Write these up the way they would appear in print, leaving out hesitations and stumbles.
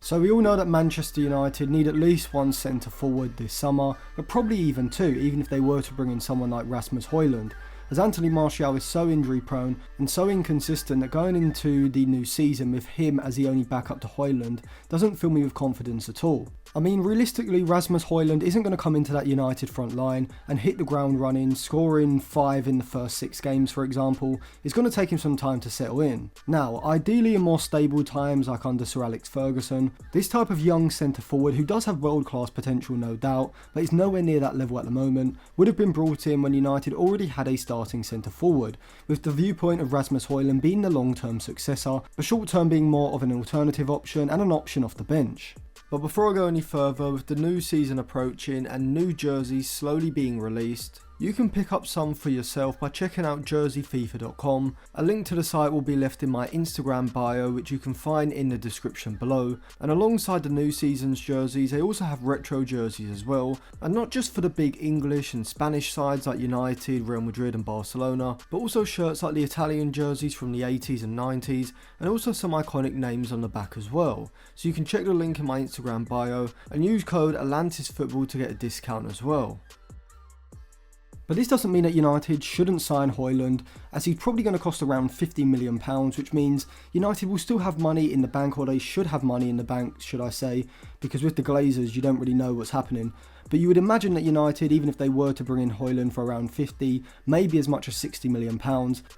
So we all know that Manchester United need at least one centre forward this summer, but probably even two, even if they were to bring in someone like Rasmus Hojlund, as Anthony Martial is so injury prone and so inconsistent that going into the new season with him as the only backup to Hojlund doesn't fill me with confidence at all. I mean, realistically, Rasmus Hojlund isn't going to come into that United front line and hit the ground running, scoring 5 in the first 6 games for example. It's going to take him some time to settle in. Now, ideally in more stable times like under Sir Alex Ferguson, this type of young centre forward who does have world class potential no doubt, but is nowhere near that level at the moment, would have been brought in when United already had a starting centre forward, with the viewpoint of Rasmus Hojlund being the long term successor, but short term being more of an alternative option and an option off the bench. But before I go any further, with the new season approaching and new jerseys slowly being released, you can pick up some for yourself by checking out jerseyfifa.com. A link to the site will be left in my Instagram bio, which you can find in the description below. And alongside the new season's jerseys, they also have retro jerseys as well, and not just for the big English and Spanish sides like United, Real Madrid and Barcelona, but also shirts like the Italian jerseys from the 80s and 90s, and also some iconic names on the back as well. So you can check the link in my Instagram bio and use code ATLANTISFOOTBALL to get a discount as well. But this doesn't mean that United shouldn't sign Hojlund, as he's probably going to cost around £50 million, which means United will still have money in the bank, or they should have money in the bank, should I say, because with the Glazers you don't really know what's happening. But you would imagine that United, even if they were to bring in Hojlund for around 50, maybe as much as £60 million,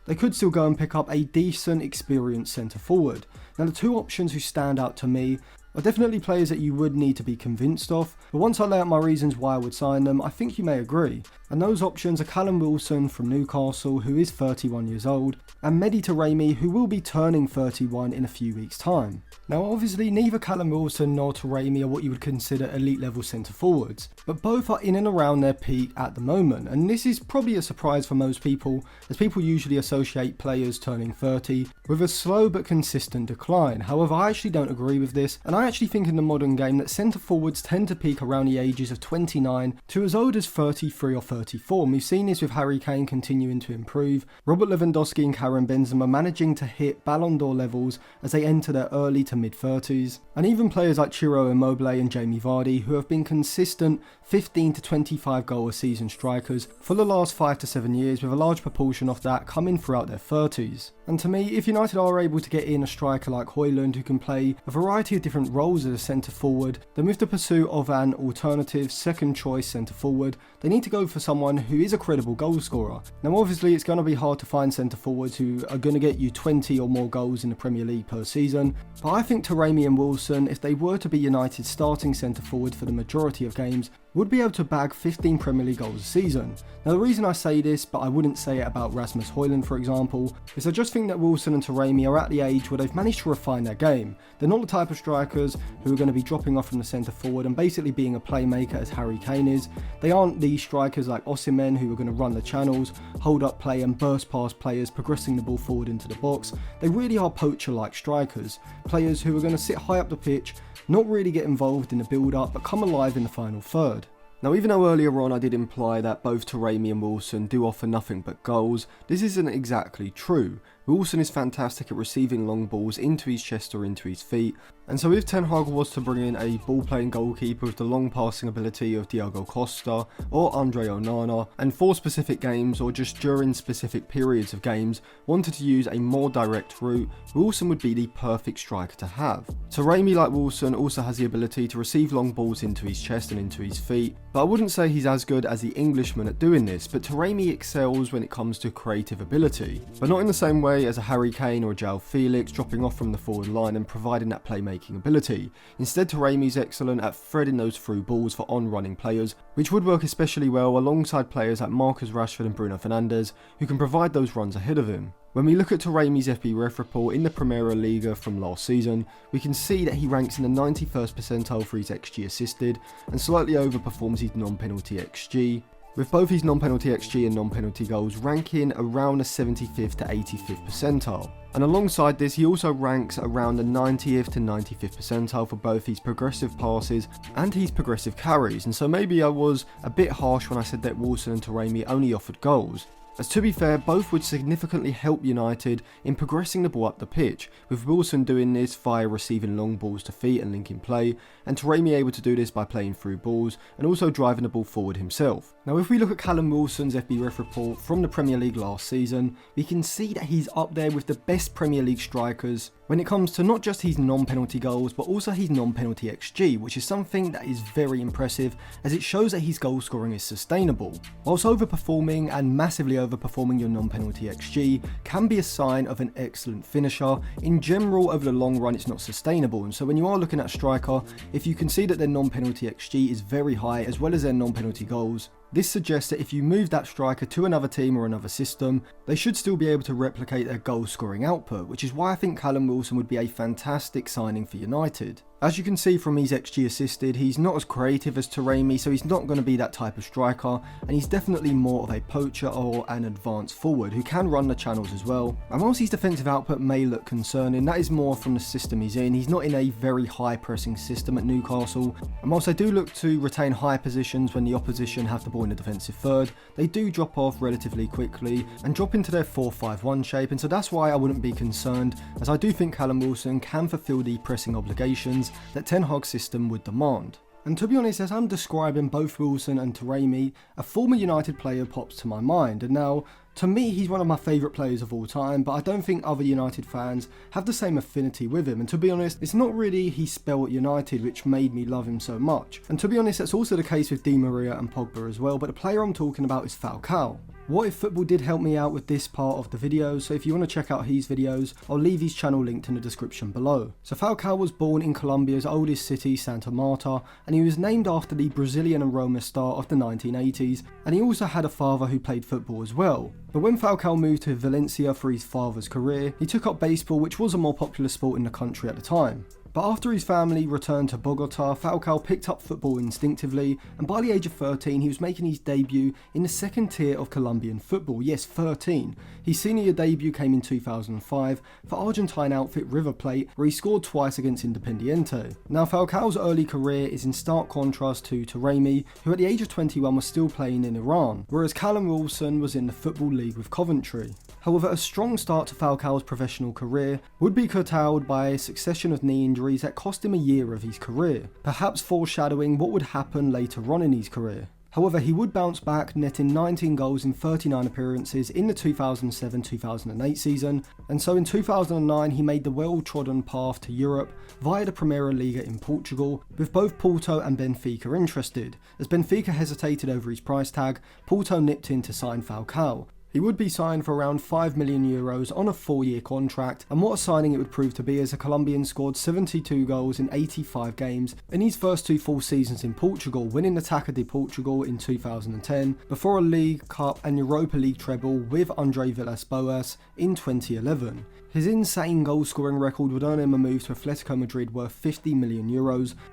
they could still go and pick up a decent, experienced centre forward. Now the two options who stand out to me are definitely players that you would need to be convinced of, but once I lay out my reasons why I would sign them, I think you may agree. And those options are Callum Wilson from Newcastle, who is 31 years old, and Mehdi Taremi, who will be turning 31 in a few weeks' time. Now obviously neither Callum Wilson nor Taremi are what you would consider elite level centre forwards, but both are in and around their peak at the moment, and this is probably a surprise for most people, as people usually associate players turning 30 with a slow but consistent decline. However, I actually don't agree with this, and I actually think in the modern game that centre forwards tend to peak around the ages of 29 to as old as 33 or 34, and we've seen this with Harry Kane continuing to improve, Robert Lewandowski and Karim Benzema managing to hit Ballon d'Or levels as they enter their early to mid 30s, and even players like Ciro Immobile and Jamie Vardy, who have been consistent 15 to 25 goal a season strikers for the last 5 to 7 years, with a large proportion of that coming throughout their 30s. And to me, if United are able to get in a striker like Hojlund who can play a variety of different roles as a centre forward, then with the pursuit of an alternative second choice centre forward, they need to go for someone who is a credible goal scorer. Now obviously it's going to be hard to find centre forwards who are going to get you 20 or more goals in the Premier League per season, but I think Taremi and Wilson, if they were to be United's starting centre forward for the majority of games, would be able to bag 15 Premier League goals a season. Now the reason I say this, but I wouldn't say it about Rasmus Hojlund for example, is I just think that Wilson and Taremi are at the age where they've managed to refine their game. They're not the type of strikers who are going to be dropping off from the centre forward and basically being a playmaker as Harry Kane is. They aren't the strikers like Osimhen who are going to run the channels, hold up play and burst past players, progressing the ball forward into the box. They really are poacher-like strikers, players who are going to sit high up the pitch, not really get involved in the build-up, but come alive in the final third. Now even though earlier on I did imply that both Taremi and Wilson do offer nothing but goals, this isn't exactly true. Wilson is fantastic at receiving long balls into his chest or into his feet, and so if Ten Hag was to bring in a ball-playing goalkeeper with the long passing ability of Diogo Costa or Andre Onana, and for specific games or just during specific periods of games wanted to use a more direct route, Wilson would be the perfect striker to have. Taremi, like Wilson, also has the ability to receive long balls into his chest and into his feet, but I wouldn't say he's as good as the Englishman at doing this, but Taremi excels when it comes to creative ability, but not in the same way as a Harry Kane or a João Felix dropping off from the forward line and providing that playmaking ability. Instead, Taremi's excellent at threading those through balls for on-running players, which would work especially well alongside players like Marcus Rashford and Bruno Fernandes, who can provide those runs ahead of him. When we look at Taremi's FBref report in the Primera Liga from last season, we can see that he ranks in the 91st percentile for his XG assisted and slightly overperforms his non-penalty XG, with both his non-penalty XG and non-penalty goals ranking around the 75th to 85th percentile. And alongside this, he also ranks around the 90th to 95th percentile for both his progressive passes and his progressive carries, and so maybe I was a bit harsh when I said that Wilson and Taremi only offered goals. As to be fair, both would significantly help United in progressing the ball up the pitch, with Wilson doing this via receiving long balls to feet and linking play, and Taremi able to do this by playing through balls and also driving the ball forward himself. Now if we look at Callum Wilson's FBref report from the Premier League last season, we can see that he's up there with the best Premier League strikers when it comes to not just his non-penalty goals but also his non-penalty XG, which is something that is very impressive as it shows that his goal scoring is sustainable. Whilst overperforming and massively overperforming your non-penalty XG can be a sign of an excellent finisher, in general over the long run it's not sustainable, and so when you are looking at a striker, if you can see that their non-penalty XG is very high as well as their non-penalty goals, this suggests that if you move that striker to another team or another system, they should still be able to replicate their goal scoring output, which is why I think Callum Wilson would be a fantastic signing for United. As you can see from his XG assisted, he's not as creative as Taremi, so he's not going to be that type of striker, and he's definitely more of a poacher or an advanced forward who can run the channels as well. And whilst his defensive output may look concerning, that is more from the system he's in. He's not in a very high pressing system at Newcastle, and whilst they do look to retain high positions when the opposition have the ball in the defensive third, they do drop off relatively quickly and drop into their 4-5-1 shape, and so that's why I wouldn't be concerned, as I do think Callum Wilson can fulfill the pressing obligations that Ten Hag's system would demand. And to be honest, as I'm describing both Wilson and Taremi, a former United player pops to my mind, and now to me he's one of my favourite players of all time, but I don't think other United fans have the same affinity with him, and to be honest, it's not really his spell at United which made me love him so much. And to be honest, that's also the case with Di Maria and Pogba as well, but the player I'm talking about is Falcao. What If Football did help me out with this part of the video, so if you want to check out his videos, I'll leave his channel linked in the description below. So Falcao was born in Colombia's oldest city, Santa Marta, and he was named after the Brazilian and Roma star of the 1980s, and he also had a father who played football as well. But when Falcao moved to Valencia for his father's career, he took up baseball, which was a more popular sport in the country at the time. But after his family returned to Bogota, Falcao picked up football instinctively, and by the age of 13 he was making his debut in the second tier of Colombian football. Yes, 13. His senior year debut came in 2005 for Argentine outfit River Plate, where he scored twice against Independiente. Now Falcao's early career is in stark contrast to Taremi, who at the age of 21 was still playing in Iran, whereas Callum Wilson was in the Football League with Coventry. However, a strong start to Falcao's professional career would be curtailed by a succession of knee injuries that cost him a year of his career, perhaps foreshadowing what would happen later on in his career. However, he would bounce back, netting 19 goals in 39 appearances in the 2007-2008 season, and so in 2009 he made the well-trodden path to Europe via the Primeira Liga in Portugal, with both Porto and Benfica interested. As Benfica hesitated over his price tag, Porto nipped in to sign Falcao. He would be signed for around €5 million on a 4-year contract, and what a signing it would prove to be, as a Colombian scored 72 goals in 85 games in his first 2 full seasons in Portugal, winning the Taça de Portugal in 2010, before a League, Cup and Europa League treble with Andre Villas-Boas in 2011. His insane goal scoring record would earn him a move to Atletico Madrid worth €50 million,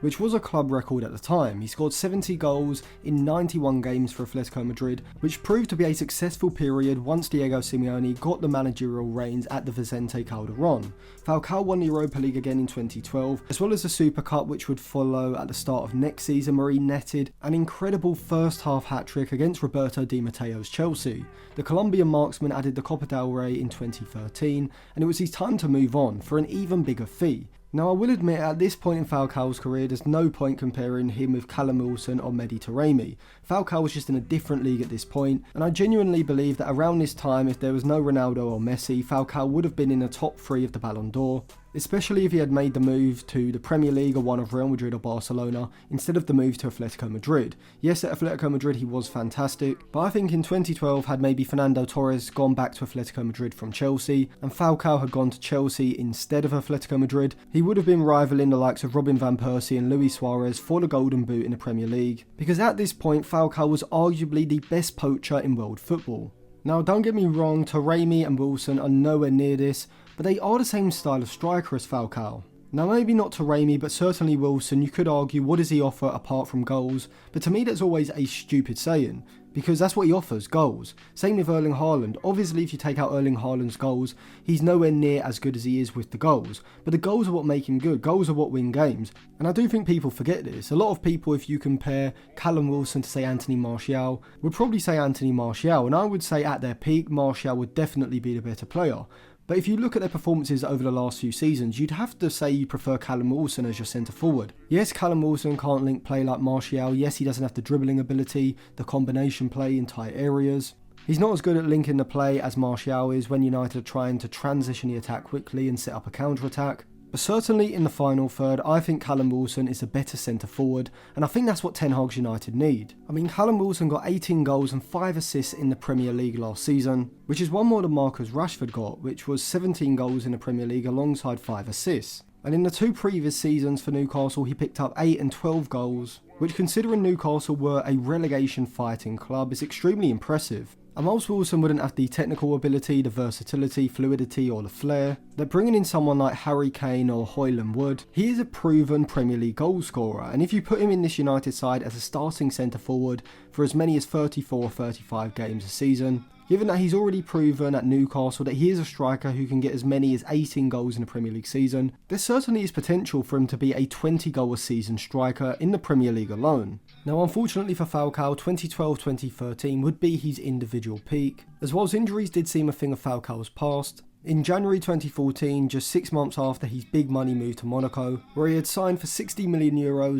which was a club record at the time. He scored 70 goals in 91 games for Atletico Madrid, which proved to be a successful period once Diego Simeone got the managerial reins at the Vicente Calderón. Falcao won the Europa League again in 2012, as well as the Super Cup, which would follow at the start of next season, where he netted an incredible first half hat-trick against Roberto Di Matteo's Chelsea. The Colombian marksman added the Copa del Rey in 2013, and it was his time to move on for an even bigger fee. Now I will admit, at this point in Falcao's career there's no point comparing him with Callum Wilson or Mehdi Taremi. Falcao was just in a different league at this point, and I genuinely believe that around this time, if there was no Ronaldo or Messi, Falcao would have been in the top 3 of the Ballon d'Or, especially if he had made the move to the Premier League or one of Real Madrid or Barcelona instead of the move to Atletico Madrid. Yes, at Atletico Madrid he was fantastic, but I think in 2012 had maybe Fernando Torres gone back to Atletico Madrid from Chelsea and Falcao had gone to Chelsea instead of Atletico Madrid, he would have been rivaling the likes of Robin van Persie and Luis Suarez for the Golden Boot in the Premier League, because at this point Falcao was arguably the best poacher in world football. Now don't get me wrong, Taremi and Wilson are nowhere near this, but they are the same style of striker as Falcao. Now maybe not Taremi, but certainly Wilson. You could argue, what does he offer apart from goals? But to me that's always a stupid saying, because that's what he offers, goals. Same with Erling Haaland. Obviously if you take out Erling Haaland's goals, he's nowhere near as good as he is with the goals. But the goals are what make him good, goals are what win games. And I do think people forget this. A lot of people, if you compare Callum Wilson to say Anthony Martial, would probably say Anthony Martial, and I would say at their peak, Martial would definitely be the better player. But if you look at their performances over the last few seasons, you'd have to say you prefer Callum Wilson as your centre forward. Yes, Callum Wilson can't link play like Martial. Yes, he doesn't have the dribbling ability, the combination play in tight areas. He's not as good at linking the play as Martial is when United are trying to transition the attack quickly and set up a counter-attack. But certainly in the final third, I think Callum Wilson is a better centre forward, and I think that's what Ten Hag's United need. I mean, Callum Wilson got 18 goals and 5 assists in the Premier League last season, which is one more than Marcus Rashford got, which was 17 goals in the Premier League alongside 5 assists. And in the 2 previous seasons for Newcastle, he picked up 8 and 12 goals, which considering Newcastle were a relegation fighting club is extremely impressive. And whilst Wilson wouldn't have the technical ability, the versatility, fluidity or the flair that bringing in someone like Harry Kane or Hojlund would, he is a proven Premier League goal scorer, and if you put him in this United side as a starting centre forward for as many as 34 or 35 games a season, given that he's already proven at Newcastle that he is a striker who can get as many as 18 goals in a Premier League season, there certainly is potential for him to be a 20 goal a season striker in the Premier League alone. Now unfortunately for Falcao, 2012-2013 would be his individual peak, as well as injuries did seem a thing of Falcao's past. In January 2014, just 6 months after his big money move to Monaco, where he had signed for €60 million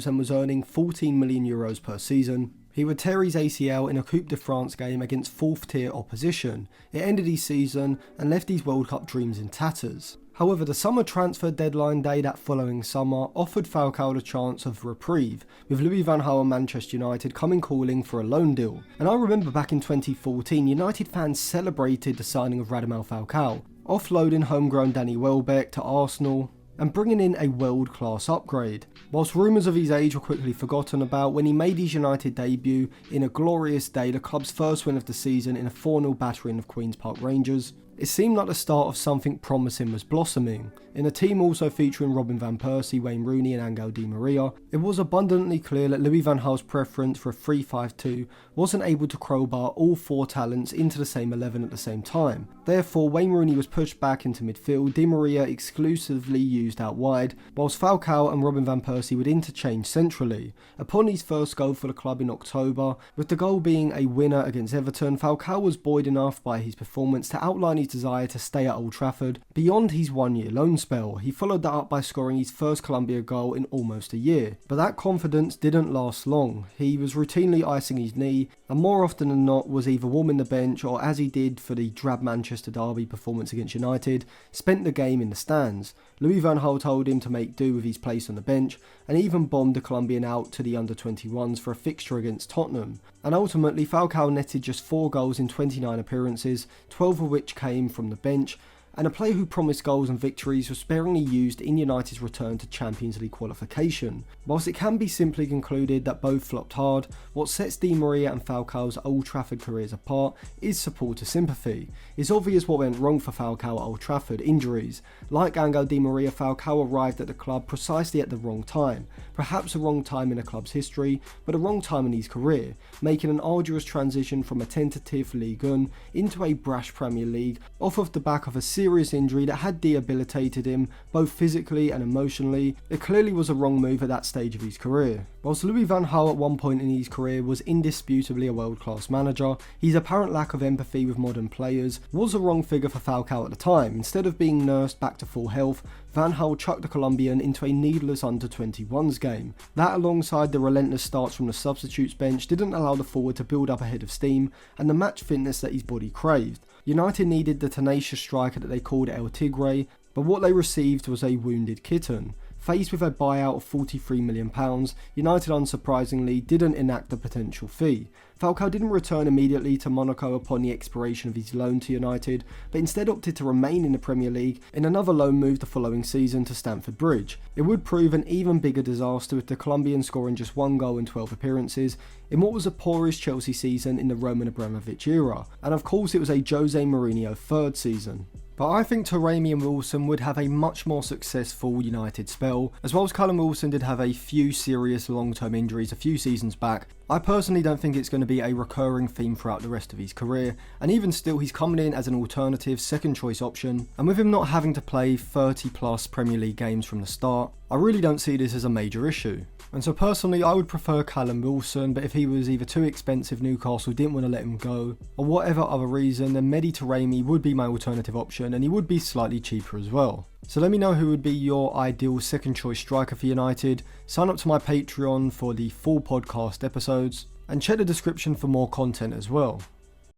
and was earning €14 million per season, he would tear his ACL in a Coupe de France game against 4th tier opposition. It ended his season and left his World Cup dreams in tatters. However, the summer transfer deadline day that following summer offered Falcao the chance of reprieve, with Louis van Gaal and Manchester United coming calling for a loan deal. And I remember back in 2014, United fans celebrated the signing of Radamel Falcao, offloading homegrown Danny Welbeck to Arsenal and bringing in a world-class upgrade, whilst rumours of his age were quickly forgotten about when he made his United debut in a glorious day, the club's first win of the season in a 4-0 battering of Queen's Park Rangers. It seemed like the start of something promising was blossoming. In a team also featuring Robin van Persie, Wayne Rooney and Angel Di Maria, it was abundantly clear that Louis van Gaal's preference for a 3-5-2 wasn't able to crowbar all 4 talents into the same 11 at the same time. Therefore, Wayne Rooney was pushed back into midfield, Di Maria exclusively used out wide, whilst Falcao and Robin van Persie would interchange centrally. Upon his first goal for the club in October, with the goal being a winner against Everton, Falcao was buoyed enough by his performance to outline his desire to stay at Old Trafford beyond his 1-year loan spell. He followed that up by scoring his first Colombia goal in almost a year, but that confidence didn't last long. He was routinely icing his knee and more often than not was either warming the bench or, as he did for the drab Manchester derby performance against United, spent the game in the stands. Louis van Gaal told him to make do with his place on the bench and even bombed the Colombian out to the under-21s for a fixture against Tottenham. And ultimately Falcao netted just 4 goals in 29 appearances, 12 of which came from the bench, and a player who promised goals and victories was sparingly used in United's return to Champions League qualification. Whilst it can be simply concluded that both flopped hard, what sets Di Maria and Falcao's Old Trafford careers apart is supporter sympathy. It's obvious what went wrong for Falcao at Old Trafford: injuries. Like Angel Di Maria, Falcao arrived at the club precisely at the wrong time. Perhaps the wrong time in the club's history, but a wrong time in his career, making an arduous transition from a tentative Ligue 1 into a brash Premier League off of the back of a serious injury that had debilitated him both physically and emotionally. It clearly was a wrong move at that stage of his career. Whilst Louis van Gaal at one point in his career was indisputably a world-class manager, his apparent lack of empathy with modern players was a wrong figure for Falcao at the time. Instead of being nursed back to full health, Van Gaal chucked the Colombian into a needless under-21s game. That, alongside the relentless starts from the substitutes bench, didn't allow the forward to build up a head of steam and the match fitness that his body craved. United needed the tenacious striker that they called El Tigre, but what they received was a wounded kitten. Faced with a buyout of £43 million, United unsurprisingly didn't enact the potential fee. Falcao didn't return immediately to Monaco upon the expiration of his loan to United, but instead opted to remain in the Premier League in another loan move the following season to Stamford Bridge. It would prove an even bigger disaster, with the Colombian scoring just 1 goal in 12 appearances in what was a poorish Chelsea season in the Roman Abramovich era, and of course it was a Jose Mourinho 3rd season. But I think Taremi and Wilson would have a much more successful United spell. As well as Callum Wilson did have a few serious long-term injuries a few seasons back, I personally don't think it's going to be a recurring theme throughout the rest of his career, and even still he's coming in as an alternative second choice option, and with him not having to play 30 plus Premier League games from the start, I really don't see this as a major issue. And so personally I would prefer Callum Wilson, but if he was either too expensive, Newcastle didn't want to let him go, or whatever other reason, then Mehdi Taremi would be my alternative option, and he would be slightly cheaper as well. So let me know who would be your ideal second choice striker for United, sign up to my Patreon for the full podcast episodes, and check the description for more content as well.